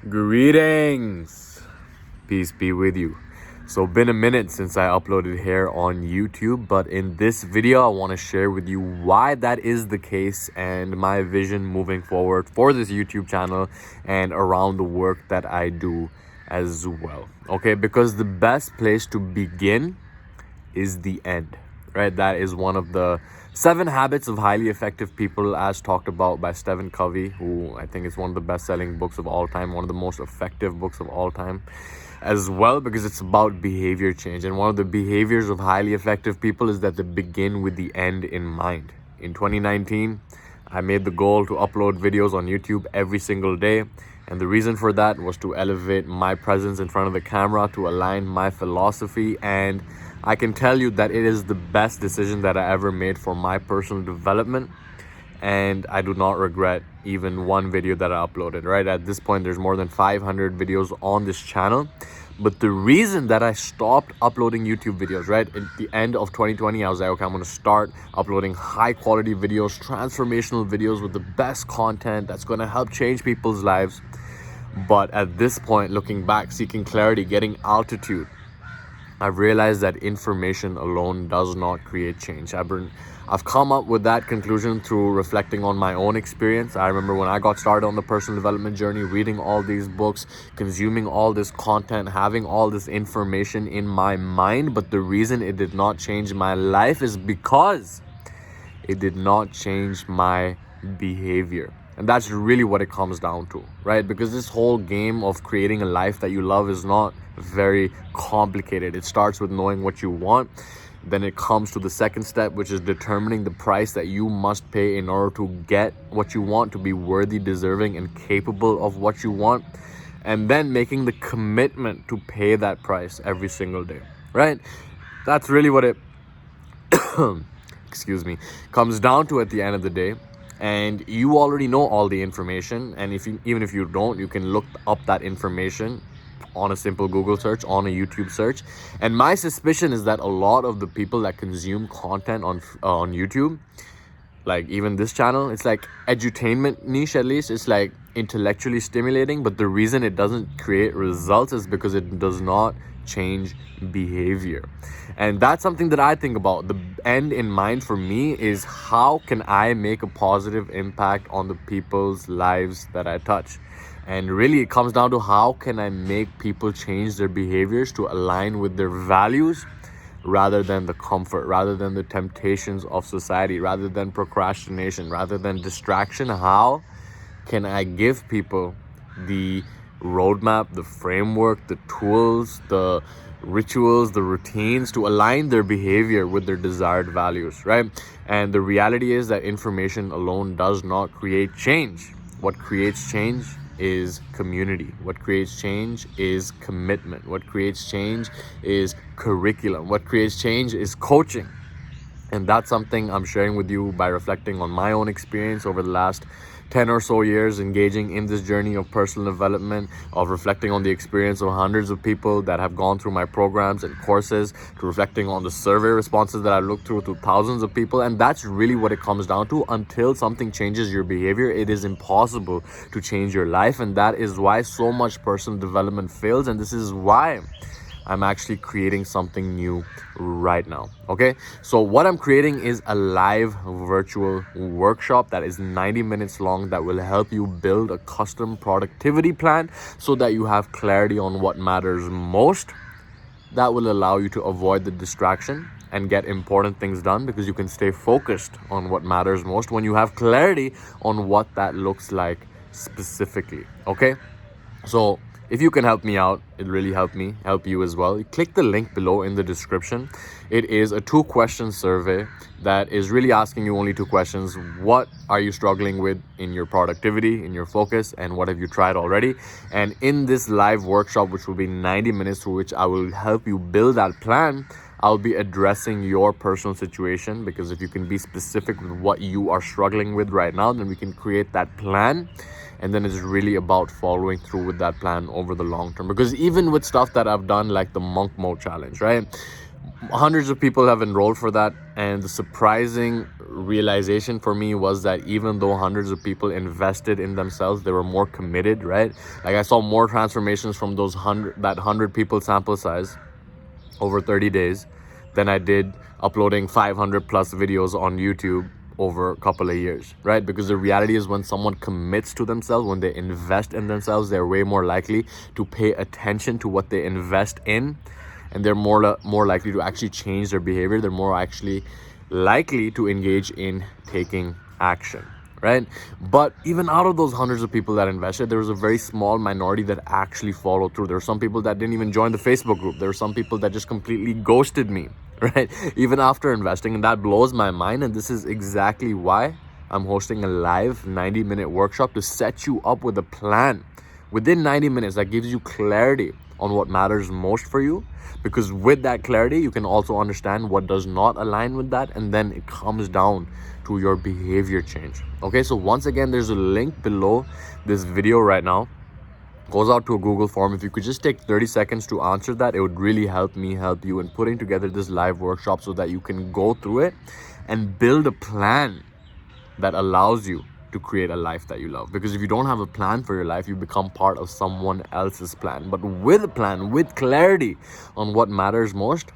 Greetings. Peace be with you. So been a minute since I uploaded here on YouTube, but in this video I want to share with you why that is the case and my vision moving forward for this YouTube channel and around the work that I do as well. Okay, because the best place to begin is the end, right? That is one of the 7 habits of highly effective people, as talked about by Stephen Covey, who I think is one of the best-selling books of all time, one of the most effective books of all time as well, because it's about behavior change. And one of the behaviors of highly effective people is that they begin with the end in mind. In 2019, I made the goal to upload videos on YouTube every single day. And the reason for that was to elevate my presence in front of the camera, to align my philosophy. And I can tell you that it is the best decision that I ever made for my personal development. And I do not regret even one video that I uploaded, right? At this point, there's more than 500 videos on this channel. But the reason that I stopped uploading YouTube videos, right? At the end of 2020, I was like, okay, I'm going to start uploading high quality videos, transformational videos with the best content that's going to help change people's lives. But at this point, looking back, seeking clarity, getting altitude, I've realized that information alone does not create change. I've come up with that conclusion through reflecting on my own experience. I remember when I got started on the personal development journey, reading all these books, consuming all this content, having all this information in my mind. But the reason it did not change my life is because it did not change my behavior. And that's really what it comes down to, right? Because this whole game of creating a life that you love is not very complicated. It starts with knowing what you want. Then it comes to the second step, which is determining the price that you must pay in order to get what you want, to be worthy, deserving, and capable of what you want. And then making the commitment to pay that price every single day, right? That's really what it comes down to at the end of the day. And you already know all the information, and even if you don't, you can look up that information on a simple Google search, on a YouTube search. And my suspicion is that a lot of the people that consume content on YouTube, like even this channel, it's like edutainment niche, at least it's like intellectually stimulating, but the reason it doesn't create results is because it does not change behavior. And that's something that I think about. The end in mind for me is, how can I make a positive impact on the people's lives that I touch? And really it comes down to, how can I make people change their behaviors to align with their values, rather than the comfort, rather than the temptations of society, rather than procrastination, rather than distraction. How can I give people the roadmap, the framework, the tools, the rituals, the routines to align their behavior with their desired values, right? And the reality is that information alone does not create change. What creates change is community. What creates change is commitment. What creates change is curriculum. What creates change is coaching. And that's something I'm sharing with you by reflecting on my own experience over the last 10 or so years, engaging in this journey of personal development, of reflecting on the experience of hundreds of people that have gone through my programs and courses, to reflecting on the survey responses that I looked through to thousands of people. And that's really what it comes down to. Until something changes your behavior, it is impossible to change your life. And that is why so much personal development fails. And this is why I'm actually creating something new right now. Okay, so what I'm creating is a live virtual workshop that is 90 minutes long, that will help you build a custom productivity plan so that you have clarity on what matters most. That will allow you to avoid the distraction and get important things done, because you can stay focused on what matters most when you have clarity on what that looks like specifically. Okay, so if you can help me out, it really help me help you as well. You click the link below in the description. It is a 2-question survey that is really asking you only 2 questions. What are you struggling with in your productivity, in your focus, and what have you tried already? And in this live workshop, which will be 90 minutes, through which I will help you build that plan, I'll be addressing your personal situation, because if you can be specific with what you are struggling with right now, then we can create that plan. And then it's really about following through with that plan over the long term. Because even with stuff that I've done, like the monk mode challenge, right? Hundreds of people have enrolled for that, and the surprising realization for me was that even though hundreds of people invested in themselves, they were more committed, right? Like I saw more transformations from those 100 people sample size over 30 days than I did uploading 500 plus videos on YouTube over a couple of years, right? Because the reality is, when someone commits to themselves, when they invest in themselves, they're way more likely to pay attention to what they invest in, and they're more likely to actually change their behavior. They're more actually likely to engage in taking action, right? But even out of those hundreds of people that invested, there was a very small minority that actually followed through. There were some people that didn't even join the Facebook group. There were some people that just completely ghosted me, right? Even after investing. And that blows my mind. And this is exactly why I'm hosting a live 90-minute workshop to set you up with a plan within 90 minutes that gives you clarity on what matters most for you. Because with that clarity, you can also understand what does not align with that. And then it comes down to your behavior change. Okay, so once again, there's a link below this video right now. Goes out to a Google form. If you could just take 30 seconds to answer that, it would really help me help you in putting together this live workshop so that you can go through it and build a plan that allows you to create a life that you love. Because if you don't have a plan for your life, you become part of someone else's plan. But with a plan, with clarity on what matters most,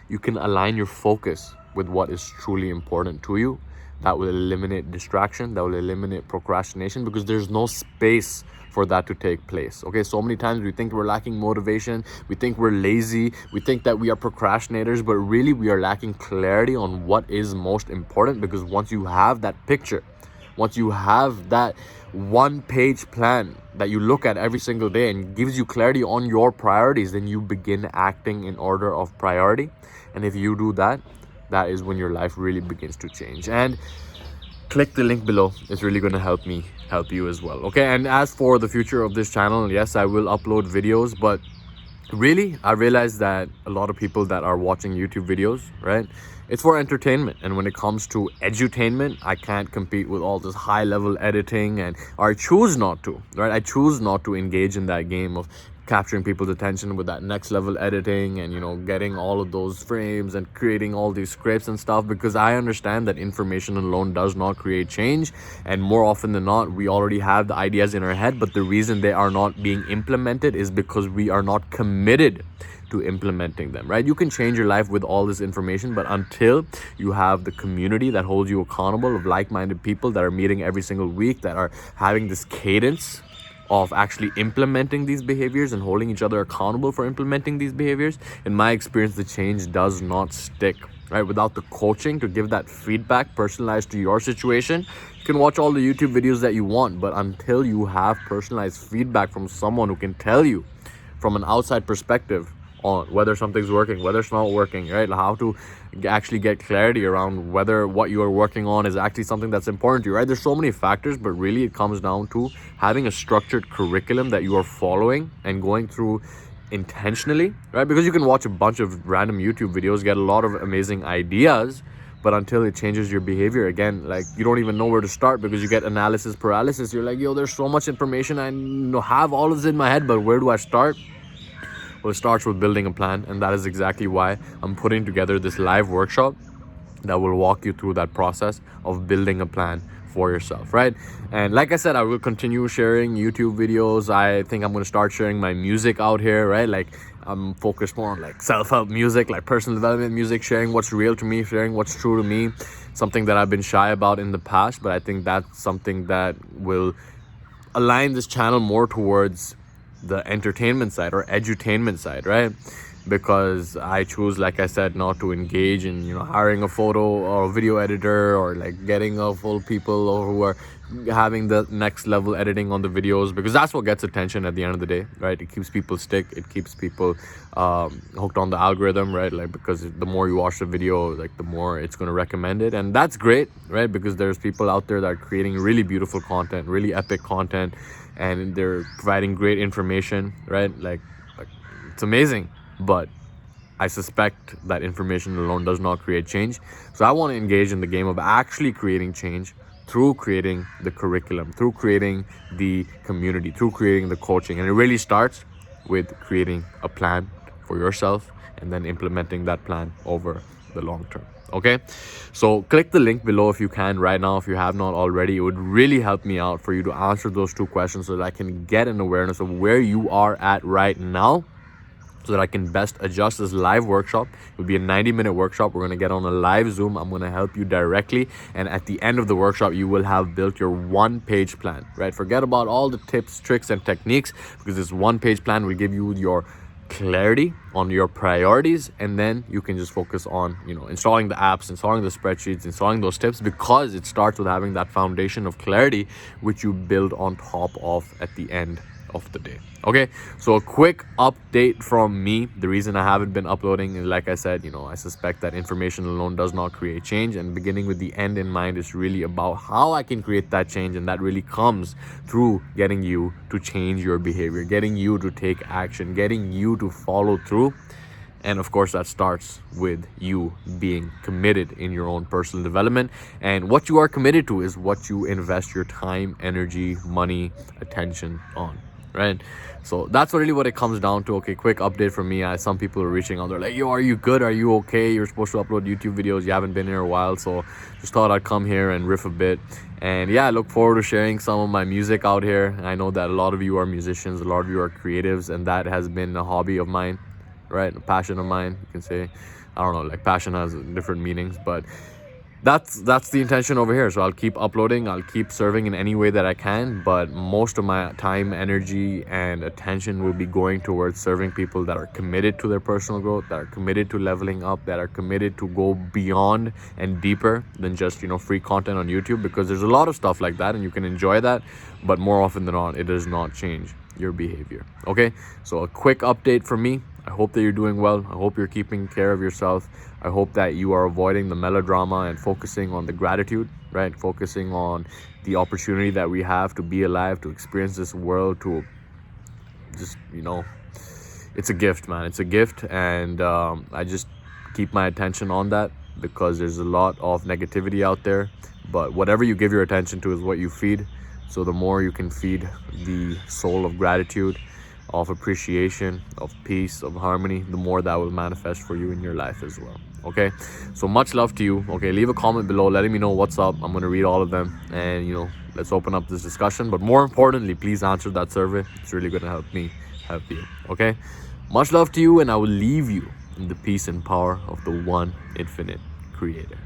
you can align your focus with what is truly important to you. That will eliminate distraction, that will eliminate procrastination, because there's no space for that to take place. Okay, so many times we think we're lacking motivation, we think we're lazy, we think that we are procrastinators, but really we are lacking clarity on what is most important. Because once you have that picture, once you have that one-page plan that you look at every single day and gives you clarity on your priorities, then you begin acting in order of priority. And if you do that, that is when your life really begins to change. And click the link below. It's really going to help me help you as well. Okay, and as for the future of this channel, yes, I will upload videos, but really I realize that a lot of people that are watching YouTube videos, right, it's for entertainment. And when it comes to edutainment, I can't compete with all this high level editing, and or I choose not to, right? I choose not to engage in that game of capturing people's attention with that next level editing and, you know, getting all of those frames and creating all these scripts and stuff, because I understand that information alone does not create change. And more often than not, we already have the ideas in our head, but the reason they are not being implemented is because we are not committed to implementing them, right? You can change your life with all this information, but until you have the community that holds you accountable, of like-minded people that are meeting every single week, that are having this cadence of actually implementing these behaviors and holding each other accountable for implementing these behaviors, in my experience, the change does not stick, right? Without the coaching to give that feedback personalized to your situation, you can watch all the YouTube videos that you want, but until you have personalized feedback from someone who can tell you from an outside perspective on whether something's working, whether it's not working, right? How to actually get clarity around whether what you are working on is actually something that's important to you, right? There's so many factors, but really it comes down to having a structured curriculum that you are following and going through intentionally, right? Because you can watch a bunch of random YouTube videos, get a lot of amazing ideas, but until it changes your behavior, again, like, you don't even know where to start because you get analysis paralysis. You're like, yo, there's so much information, I have all of this in my head, but where do I start? Well, it starts with building a plan, and that is exactly why I'm putting together this live workshop that will walk you through that process of building a plan for yourself, right? And like I said, I will continue sharing YouTube videos. I think I'm going to start sharing my music out here, right? Like, I'm focused more on like self-help music, like personal development music, sharing what's real to me, sharing what's true to me, something that I've been shy about in the past, but I think that's something that will align this channel more towards the entertainment side or edutainment side, right? Because I choose, like I said, not to engage in, hiring a photo or a video editor, or like getting a full people who are having the next level editing on the videos, because that's what gets attention at the end of the day, right? It keeps people stick, it keeps people hooked on the algorithm, right? Like, because the more you watch the video, like the more it's going to recommend it, and that's great, right? Because there's people out there that are creating really beautiful content, really epic content, and they're providing great information, right? Like it's amazing. But I suspect that information alone does not create change. So I want to engage in the game of actually creating change through creating the curriculum, through creating the community, through creating the coaching. And it really starts with creating a plan for yourself and then implementing that plan over the long term. Okay, so click the link below if you can right now, if you have not already. It would really help me out for you to answer those 2 questions so that I can get an awareness of where you are at right now, so that I can best adjust this live workshop. It will be a 90-minute workshop. We're going to get on a live Zoom. I'm going to help you directly. And at the end of the workshop, you will have built your 1-page plan, right? Forget about all the tips, tricks, and techniques, because this 1-page plan will give you your clarity on your priorities, and then you can just focus on, installing the apps, installing the spreadsheets, installing those tips, because it starts with having that foundation of clarity, which you build on top of at the end of the day. Okay, so a quick update from me. The reason I haven't been uploading is, like I said, I suspect that information alone does not create change, and beginning with the end in mind is really about how I can create that change. And that really comes through getting you to change your behavior, getting you to take action, getting you to follow through. And of course, that starts with you being committed in your own personal development. And what you are committed to is what you invest your time, energy, money, attention on, right? So that's really what it comes down to. Okay, quick update from me. Some people are reaching out. They're like, yo, are you good? Are you okay? You're supposed to upload YouTube videos. You haven't been here a while. So just thought I'd come here and riff a bit. And yeah, I look forward to sharing some of my music out here. I know that a lot of you are musicians. A lot of you are creatives. And that has been a hobby of mine, right? A passion of mine, you can say. I don't know, like passion has different meanings, but that's the intention over here. So I'll keep uploading, I'll keep serving in any way that I can, but most of my time, energy, and attention will be going towards serving people that are committed to their personal growth, that are committed to leveling up, that are committed to go beyond and deeper than just free content on YouTube, because there's a lot of stuff like that and you can enjoy that, but more often than not, it does not change your behavior. Okay, so a quick update from me. I hope that you're doing well. I hope you're keeping care of yourself. I hope that you are avoiding the melodrama and focusing on the gratitude, right? Focusing on the opportunity that we have to be alive, to experience this world, to just, it's a gift, man. It's a gift. And I just keep my attention on that, because there's a lot of negativity out there. But whatever you give your attention to is what you feed. So the more you can feed the soul of gratitude, of appreciation, of peace, of harmony, the more that will manifest for you in your life as well. Okay, so much love to you. Okay, leave a comment below letting me know what's up. I'm going to read all of them, and let's open up this discussion. But more importantly, please answer that survey. It's really going to help me help you. Okay, much love to you, and I will leave you in the peace and power of the one infinite creator.